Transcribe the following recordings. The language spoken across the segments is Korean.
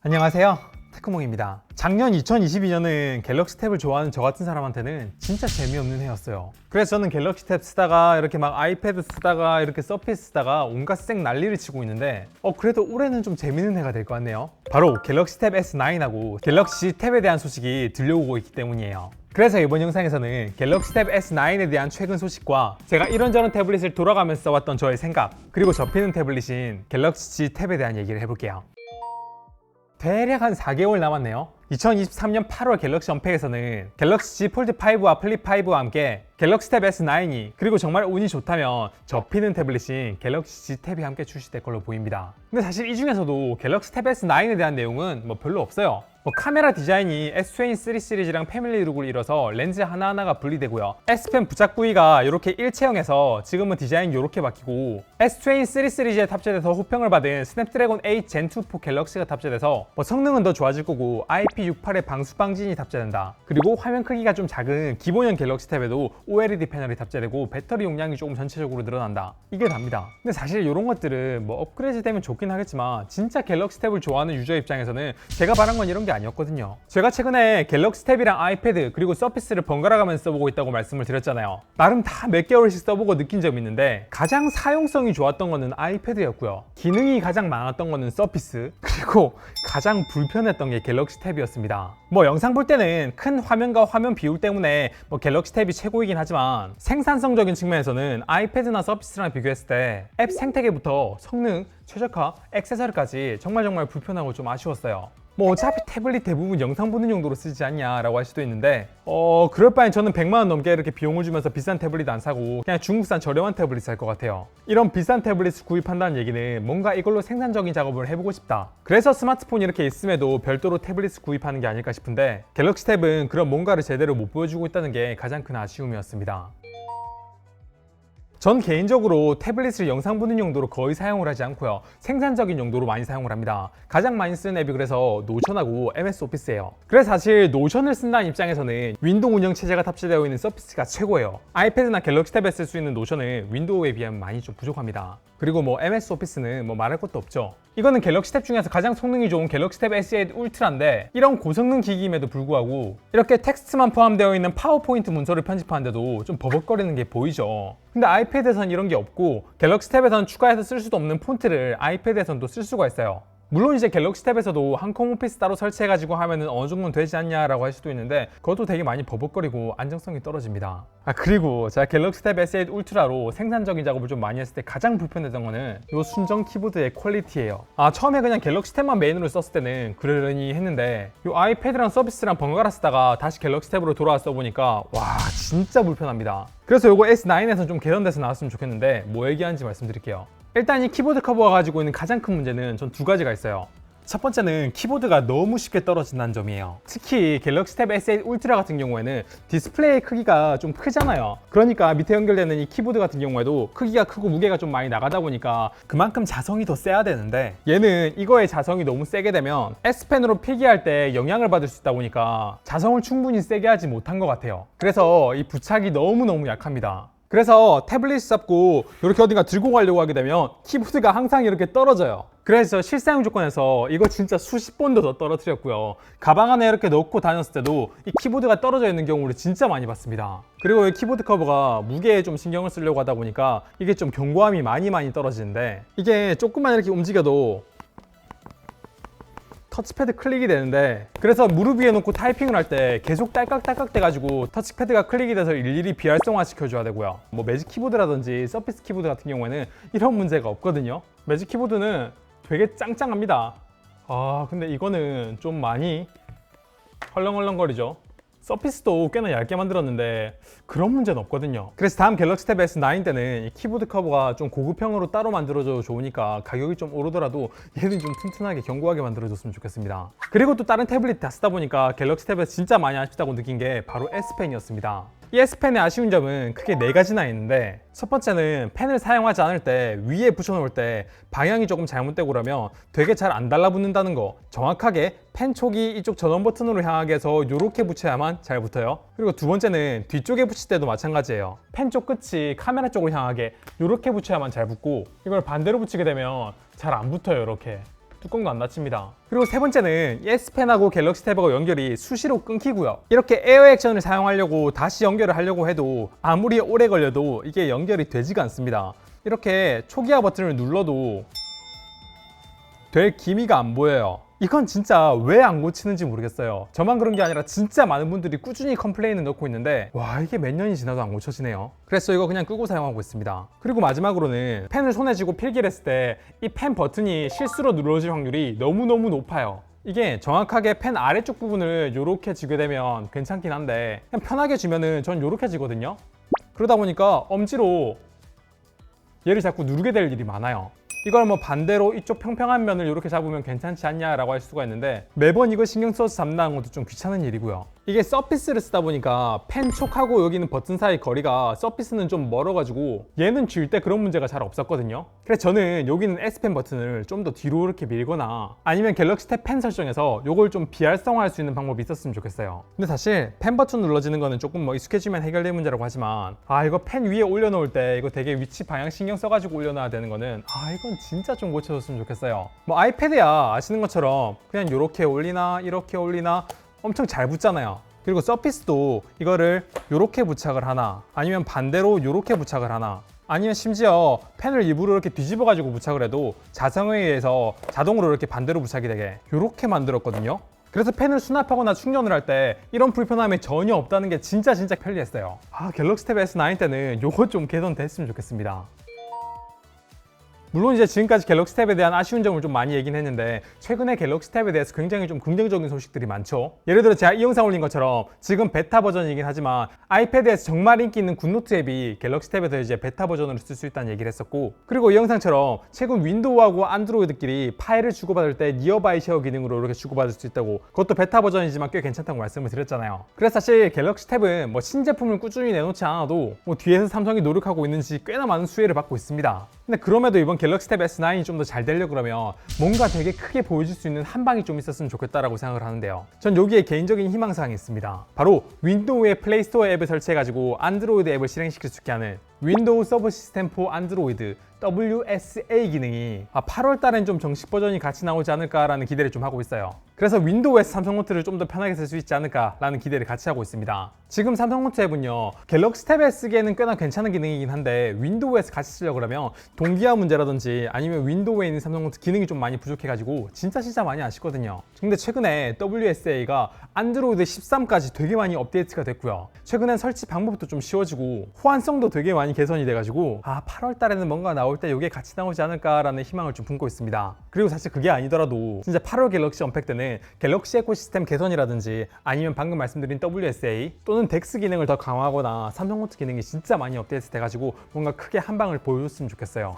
안녕하세요, 테크몽입니다. 작년 2022년은 갤럭시 탭을 좋아하는 저 같은 사람한테는 진짜 재미없는 해였어요. 그래서 저는 갤럭시 탭 쓰다가 이렇게 막 아이패드 쓰다가 이렇게 서피스 쓰다가 온갖 쌩 난리를 치고 있는데 그래도 올해는 좀 재밌는 해가 될 것 같네요. 바로 갤럭시 탭 S9하고 갤럭시 탭에 대한 소식이 들려오고 있기 때문이에요. 그래서 이번 영상에서는 갤럭시 탭 S9에 대한 최근 소식과 제가 이런저런 태블릿을 돌아가면서 써왔던 저의 생각, 그리고 접히는 태블릿인 갤럭시 G 탭에 대한 얘기를 해볼게요. 대략 한 4개월 남았네요. 2023년 8월 갤럭시 언팩에서는 갤럭시 Z 폴드 5와 플립 5와 함께 갤럭시 탭 S9이, 그리고 정말 운이 좋다면 접히는 태블릿인 갤럭시 Z 탭이 함께 출시될 걸로 보입니다. 근데 사실 이 중에서도 갤럭시 탭 S9에 대한 내용은 별로 없어요. 카메라 디자인이 S23 시리즈랑 패밀리 룩을 이뤄서 렌즈 하나하나가 분리되고요. S펜 부착 부위가 이렇게 일체형에서 지금은 디자인이 이렇게 바뀌고, S23 시리즈에 탑재돼서 호평을 받은 스냅드래곤 8 젠2 4 갤럭시가 탑재돼서 성능은 더 좋아질 거고 IP68의 방수 방진이 탑재된다. 그리고 화면 크기가 좀 작은 기본형 갤럭시 탭에도 OLED 패널이 탑재되고 배터리 용량이 조금 전체적으로 늘어난다. 이게 답니다. 근데 사실 이런 것들은 업그레이드 되면 좋긴 하겠지만 진짜 갤럭시 탭을 좋아하는 유저 입장에서는 제가 바란 건 이런 게 아니었거든요. 제가 최근에 갤럭시 탭이랑 아이패드 그리고 서피스를 번갈아 가면서 써보고 있다고 말씀을 드렸잖아요. 나름 다 몇 개월씩 써보고 느낀 점이 있는데, 가장 사용성이 좋았던 거는 아이패드였고요. 기능이 가장 많았던 거는 서피스, 그리고 가장 불편했던 게 갤럭시 탭이었습니다. 영상 볼 때는 큰 화면과 화면 비율 때문에 갤럭시 탭이 최고이긴 하지만 생산성적인 측면에서는 아이패드나 서피스랑 비교했을 때 앱 생태계부터 성능, 최적화, 액세서리까지 정말 불편하고 좀 아쉬웠어요. 어차피 태블릿 대부분 영상 보는 용도로 쓰지 않냐 라고 할 수도 있는데 그럴 바엔 저는 100만원 넘게 이렇게 비용을 주면서 비싼 태블릿 안 사고 그냥 중국산 저렴한 태블릿 살 것 같아요. 이런 비싼 태블릿을 구입한다는 얘기는 뭔가 이걸로 생산적인 작업을 해보고 싶다, 그래서 스마트폰이 이렇게 있음에도 별도로 태블릿을 구입하는 게 아닐까 싶은데, 갤럭시 탭은 그런 뭔가를 제대로 못 보여주고 있다는 게 가장 큰 아쉬움이었습니다. 전 개인적으로 태블릿을 영상 보는 용도로 거의 사용을 하지 않고요, 생산적인 용도로 많이 사용을 합니다. 가장 많이 쓰는 앱이 그래서 노션하고 MS 오피스예요. 그래서 사실 노션을 쓴다는 입장에서는 윈도우 운영 체제가 탑재되어 있는 서피스가 최고예요. 아이패드나 갤럭시 탭에 쓸 수 있는 노션은 윈도우에 비하면 많이 좀 부족합니다. 그리고 MS 오피스는 말할 것도 없죠. 이거는 갤럭시 탭 중에서 가장 성능이 좋은 갤럭시 탭 S8 울트라인데, 이런 고성능 기기임에도 불구하고 이렇게 텍스트만 포함되어 있는 파워포인트 문서를 편집하는데도 좀 버벅거리는 게 보이죠. 근데 아이패드에선 이런 게 없고, 갤럭시 탭에선 추가해서 쓸 수도 없는 폰트를 아이패드에선 또 쓸 수가 있어요. 물론 이제 갤럭시 탭에서도 한컴 오피스 따로 설치해가지고 하면은 어느 정도는 되지 않냐라고 할 수도 있는데, 그것도 되게 많이 버벅거리고 안정성이 떨어집니다. 그리고 제가 갤럭시 탭 S8 울트라로 생산적인 작업을 좀 많이 했을 때 가장 불편했던 거는 이 순정 키보드의 퀄리티예요. 처음에 그냥 갤럭시 탭만 메인으로 썼을 때는 그러려니 했는데, 이 아이패드랑 서비스랑 번갈아 쓰다가 다시 갤럭시 탭으로 돌아와 써보니까 와, 진짜 불편합니다. 그래서 이거 S9에서 좀 개선돼서 나왔으면 좋겠는데, 뭐 얘기하는지 말씀드릴게요. 일단 이 키보드 커버가 가지고 있는 가장 큰 문제는 전 두 가지가 있어요. 첫 번째는 키보드가 너무 쉽게 떨어진다는 점이에요. 특히 갤럭시 탭 S8 울트라 같은 경우에는 디스플레이 크기가 좀 크잖아요. 그러니까 밑에 연결되는 이 키보드 같은 경우에도 크기가 크고 무게가 좀 많이 나가다 보니까 그만큼 자성이 더 세야 되는데, 얘는 이거의 자성이 너무 세게 되면 S펜으로 필기할 때 영향을 받을 수 있다 보니까 자성을 충분히 세게 하지 못한 것 같아요. 그래서 이 부착이 너무너무 약합니다. 그래서 태블릿 잡고 이렇게 어딘가 들고 가려고 하게 되면 키보드가 항상 이렇게 떨어져요. 그래서 실사용 조건에서 이거 진짜 수십 번도 더 떨어뜨렸고요. 가방 안에 이렇게 넣고 다녔을 때도 이 키보드가 떨어져 있는 경우를 진짜 많이 봤습니다. 그리고 이 키보드 커버가 무게에 좀 신경을 쓰려고 하다 보니까 이게 좀 견고함이 많이 떨어지는데, 이게 조금만 이렇게 움직여도 터치패드 클릭이 되는데, 그래서 무릎 위에 놓고 타이핑을 할 때 계속 딸깍딸깍 돼가지고 터치패드가 클릭이 돼서 일일이 비활성화 시켜줘야 되고요. 매직 키보드라든지 서피스 키보드 같은 경우에는 이런 문제가 없거든요. 매직 키보드는 되게 짱짱합니다. 근데 이거는 좀 많이 헐렁헐렁거리죠. 서피스도 꽤나 얇게 만들었는데 그런 문제는 없거든요. 그래서 다음 갤럭시 탭 S9 때는 이 키보드 커버가 좀 고급형으로 따로 만들어져 좋으니까 가격이 좀 오르더라도 얘는 좀 튼튼하게 견고하게 만들어줬으면 좋겠습니다. 그리고 또 다른 태블릿 다 쓰다 보니까 갤럭시 탭에서 진짜 많이 아쉽다고 느낀 게 바로 S펜이었습니다. 이 S펜의 아쉬운 점은 크게 4가지나 있는데, 첫 번째는 펜을 사용하지 않을 때 위에 붙여놓을 때 방향이 조금 잘못되고 그러면 되게 잘 안 달라붙는다는 거. 정확하게 펜 촉이 이쪽 전원 버튼으로 향하게 해서 이렇게 붙여야만 잘 붙어요. 그리고 두 번째는 뒤쪽에 붙일 때도 마찬가지예요. 펜 쪽 끝이 카메라 쪽으로 향하게 이렇게 붙여야만 잘 붙고, 이걸 반대로 붙이게 되면 잘 안 붙어요. 이렇게 뚜껑도 안 닫힙니다. 그리고 세 번째는 이 S펜하고 갤럭시 탭하고 연결이 수시로 끊기고요. 이렇게 에어 액션을 사용하려고 다시 연결을 하려고 해도 아무리 오래 걸려도 이게 연결이 되지가 않습니다. 이렇게 초기화 버튼을 눌러도 될 기미가 안 보여요. 이건 진짜 왜 안 고치는지 모르겠어요. 저만 그런 게 아니라 진짜 많은 분들이 꾸준히 컴플레인을 넣고 있는데 와, 이게 몇 년이 지나도 안 고쳐지네요. 그래서 이거 그냥 끄고 사용하고 있습니다. 그리고 마지막으로는 펜을 손에 쥐고 필기를 했을 때 이 펜 버튼이 실수로 눌러질 확률이 너무너무 높아요. 이게 정확하게 펜 아래쪽 부분을 이렇게 쥐게 되면 괜찮긴 한데 그냥 편하게 쥐면은 전 이렇게 쥐거든요. 그러다 보니까 엄지로 얘를 자꾸 누르게 될 일이 많아요. 이걸 뭐 반대로 이쪽 평평한 면을 이렇게 잡으면 괜찮지 않냐라고 할 수가 있는데 매번 이거 신경 써서 잡는다는 것도 좀 귀찮은 일이고요. 이게 서피스를 쓰다 보니까 펜 촉하고 여기는 버튼 사이 거리가 서피스는 좀 멀어가지고 얘는 쥘 때 그런 문제가 잘 없었거든요. 그래서 저는 여기는 S펜 버튼을 좀 더 뒤로 이렇게 밀거나 아니면 갤럭시 탭 펜 설정에서 요걸 좀 비활성화할 수 있는 방법이 있었으면 좋겠어요. 근데 사실 펜 버튼 눌러지는 거는 조금 뭐 익숙해지면 해결될 문제라고 하지만 이거 펜 위에 올려놓을 때 이거 되게 위치 방향 신경 써가지고 올려놔야 되는 거는 이건 진짜 좀 고쳐줬으면 좋겠어요. 뭐 아이패드야 아시는 것처럼 그냥 이렇게 올리나 이렇게 올리나 엄청 잘 붙잖아요. 그리고 서피스도 이거를 이렇게 부착을 하나 아니면 반대로 이렇게 부착을 하나 아니면 심지어 펜을 일부러 이렇게 뒤집어 가지고 부착을 해도 자성에 의해서 자동으로 이렇게 반대로 부착이 되게 이렇게 만들었거든요. 그래서 펜을 수납하거나 충전을 할 때 이런 불편함이 전혀 없다는 게 진짜 편리했어요. 갤럭시 탭 S9 때는 요거 좀 개선됐으면 좋겠습니다. 물론 이제 지금까지 갤럭시 탭에 대한 아쉬운 점을 좀 많이 얘기는 했는데 최근에 갤럭시 탭에 대해서 굉장히 좀 긍정적인 소식들이 많죠. 예를 들어 제가 이 영상 올린 것처럼 지금 베타 버전이긴 하지만 아이패드에서 정말 인기 있는 굿노트 앱이 갤럭시 탭에서 이제 베타 버전으로 쓸 수 있다는 얘기를 했었고, 그리고 이 영상처럼 최근 윈도우하고 안드로이드끼리 파일을 주고받을 때 니어바이 쉐어 기능으로 이렇게 주고받을 수 있다고, 그것도 베타 버전이지만 꽤 괜찮다고 말씀을 드렸잖아요. 그래서 사실 갤럭시 탭은 뭐 신제품을 꾸준히 내놓지 않아도 뭐 뒤에서 삼성이 노력하고 있는지 꽤나 많은 수혜를 받고 있습니다. 근데 그럼에도 이번 갤럭시 탭 S9이 좀 더 잘 되려고 그러면 뭔가 되게 크게 보여줄 수 있는 한 방이 좀 있었으면 좋겠다라고 생각을 하는데요. 전 여기에 개인적인 희망사항이 있습니다. 바로 윈도우에 플레이스토어 앱을 설치해가지고 안드로이드 앱을 실행시킬 수 있게 하는 윈도우 서브 시스템 포 안드로이드 WSA 기능이 8월 달엔 좀 정식 버전이 같이 나오지 않을까라는 기대를 좀 하고 있어요. 그래서 윈도우에서 삼성노트를 좀 더 편하게 쓸 수 있지 않을까라는 기대를 같이 하고 있습니다. 지금 삼성노트 앱은요, 갤럭시 탭에 쓰기에는 꽤나 괜찮은 기능이긴 한데 윈도우에서 같이 쓰려고 그러면 동기화 문제라든지 아니면 윈도우에 있는 삼성노트 기능이 좀 많이 부족해가지고 진짜 많이 아쉽거든요. 근데 최근에 WSA가 안드로이드 13까지 되게 많이 업데이트가 됐고요. 최근엔 설치 방법도 좀 쉬워지고 호환성도 되게 많이 개선이 돼가지고 8월 달에는 뭔가 나올 때 이게 같이 나오지 않을까라는 희망을 좀 품고 있습니다. 그리고 사실 그게 아니더라도 진짜 8월 갤럭시 언팩 때는 갤럭시 에코시스템 개선이라든지 아니면 방금 말씀드린 WSA 또는 덱스 기능을 더 강화하거나 삼성노트 기능이 진짜 많이 업데이트 돼가지고 뭔가 크게 한 방을 보여줬으면 좋겠어요.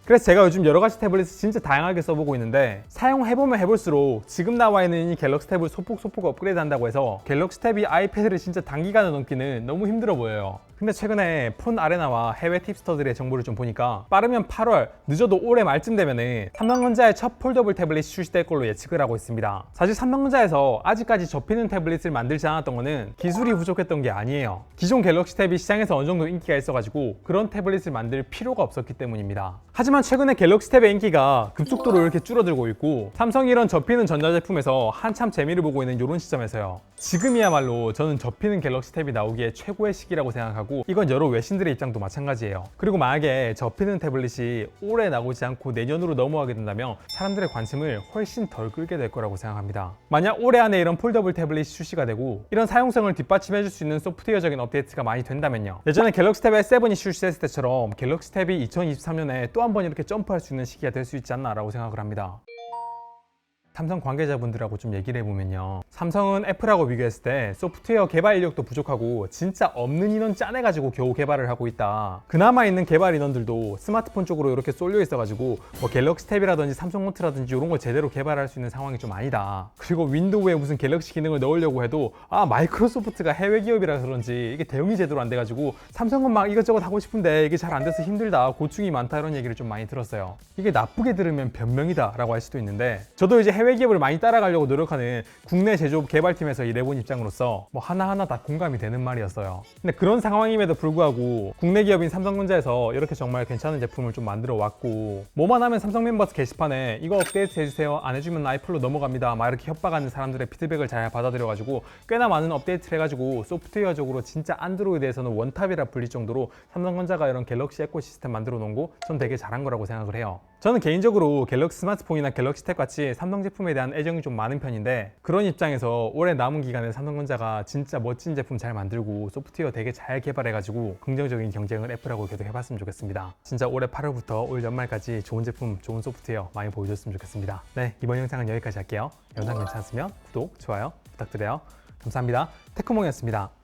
그래서 제가 요즘 여러 가지 태블릿을 진짜 다양하게 써보고 있는데, 사용해보면 해볼수록 지금 나와 있는 이 갤럭시 탭을 소폭 업그레이드 한다고 해서 갤럭시 탭이 아이패드를 진짜 단기간에 넘기는 너무 힘들어 보여요. 근데 최근에 폰 아레나와 해외 팁스터들의 정보를 좀 보니까 빠르면 8월, 늦어도 올해 말쯤 되면은 삼성전자의 첫 폴더블 태블릿이 출시될 걸로 예측을 하고 있습니다. 사실 삼성전자에서 아직까지 접히는 태블릿을 만들지 않았던 거는 기술이 부족했던 게 아니에요. 기존 갤럭시 탭이 시장에서 어느 정도 인기가 있어가지고 그런 태블릿을 만들 필요가 없었기 때문입니다. 하지만 최근에 갤럭시 탭의 인기가 급속도로 이렇게 줄어들고 있고, 삼성이 이런 접히는 전자제품에서 한참 재미를 보고 있는 이런 시점에서요, 지금이야말로 저는 접히는 갤럭시 탭이 나오기에 최고의 시기라고 생각하고, 이건 여러 외신들의 입장도 마찬가지예요. 그리고 만약에 접히는 태블릿이 올해 나오지 않고 내년으로 넘어가게 된다면 사람들의 관심을 훨씬 덜 끌게 될 거라고 생각합니다. 만약 올해 안에 이런 폴더블 태블릿이 출시가 되고 이런 사용성을 뒷받침해줄 수 있는 소프트웨어적인 업데이트가 많이 된다면요, 예전에 갤럭시 탭 S7이 출시했을 때처럼 갤럭시 탭이 2023년에 또 한 번 이렇게 점프할 수 있는 시기가 될 수 있지 않나라고 생각을 합니다. 삼성 관계자분들하고 좀 얘기를 해보면요, 삼성은 애플하고 비교했을 때 소프트웨어 개발 인력도 부족하고 진짜 없는 인원 짜내가지고 겨우 개발을 하고 있다. 그나마 있는 개발 인원들도 스마트폰 쪽으로 이렇게 쏠려 있어가지고 뭐 갤럭시 탭이라든지 삼성노트라든지 이런 걸 제대로 개발할 수 있는 상황이 좀 아니다. 그리고 윈도우에 무슨 갤럭시 기능을 넣으려고 해도 마이크로소프트가 해외 기업이라서 그런지 이게 대응이 제대로 안 돼가지고 삼성은 막 이것저것 하고 싶은데 이게 잘 안 돼서 힘들다, 고충이 많다, 이런 얘기를 좀 많이 들었어요. 이게 나쁘게 들으면 변명이다 라고 할 수도 있는데, 저도 이제 해외 해외 기업을 많이 따라가려고 노력하는 국내 제조업 개발팀에서 일해본 입장으로서 뭐 하나하나 다 공감이 되는 말이었어요. 근데 그런 상황임에도 불구하고 국내 기업인 삼성전자에서 이렇게 정말 괜찮은 제품을 좀 만들어 왔고, 뭐만 하면 삼성 멤버스 게시판에 이거 업데이트 해주세요, 안 해주면 아이플로 넘어갑니다 막 이렇게 협박하는 사람들의 피드백을 잘 받아들여가지고 꽤나 많은 업데이트를 해가지고 소프트웨어적으로 진짜 안드로이드에서는 원탑이라 불릴 정도로 삼성전자가 이런 갤럭시 에코시스템 만들어 놓은 거 전 되게 잘한 거라고 생각을 해요. 저는 개인적으로 갤럭시 스마트폰이나 갤럭시 탭 같이 삼성 제품에 대한 애정이 좀 많은 편인데, 그런 입장에서 올해 남은 기간에 삼성전자가 진짜 멋진 제품 잘 만들고 소프트웨어 되게 잘 개발해가지고 긍정적인 경쟁을 애플하고 계속 해봤으면 좋겠습니다. 진짜 올해 8월부터 올 연말까지 좋은 제품, 좋은 소프트웨어 많이 보여줬으면 좋겠습니다. 네, 이번 영상은 여기까지 할게요. 영상 괜찮았으면 구독, 좋아요 부탁드려요. 감사합니다. 테크몽이었습니다.